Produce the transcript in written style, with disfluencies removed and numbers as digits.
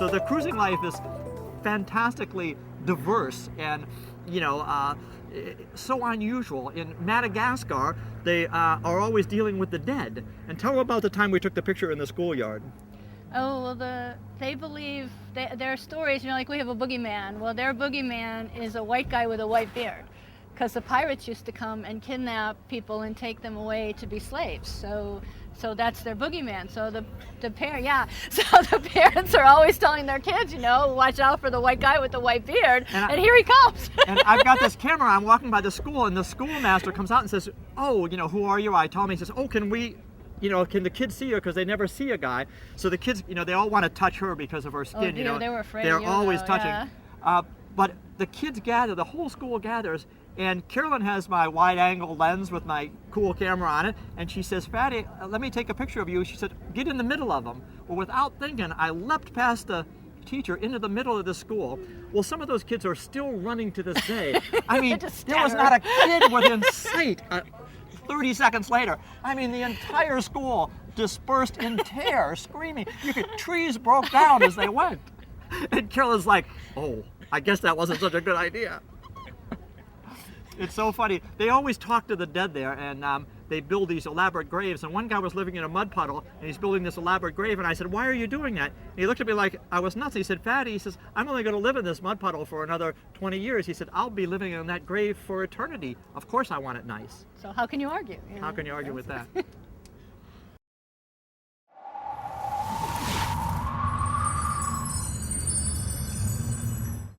So the cruising life is fantastically diverse and, so unusual. In Madagascar, they are always dealing with the dead. And tell them about the time we took the picture in the schoolyard. Oh, well, they believe, their stories, like we have a boogeyman. Well, their boogeyman is a white guy with a white beard, because the pirates used to come and kidnap people and take them away to be slaves. So that's their boogeyman. So the parents are always telling their kids, watch out for the white guy with the white beard, and here he comes. And I've got this camera, I'm walking by the school, and the schoolmaster comes out and says, oh, who are you? I tell him, he says, oh, can the kids see her? Because they never see a guy. So the kids, they all want to touch her because of her skin. Oh dear, they were afraid. They're always touching. Yeah. But the kids gather, the whole school gathers, and Carolyn has my wide-angle lens with my cool camera on it, and she says, Fatty, let me take a picture of you. She said, get in the middle of them. Well, without thinking, I leapt past the teacher into the middle of the school. Well, some of those kids are still running to this day. I mean, there was not a kid within sight 30 seconds later. I mean, the entire school dispersed in tears, screaming. Trees broke down as they went. And Carolyn's like, oh, I guess that wasn't such a good idea. It's so funny. They always talk to the dead there, and they build these elaborate graves. And one guy was living in a mud puddle, and he's building this elaborate grave. And I said, why are you doing that? And he looked at me like I was nuts. He said, Fatty, he says, I'm only going to live in this mud puddle for another 20 years. He said, I'll be living in that grave for eternity. Of course I want it nice. So how can you argue? How can you argue with that?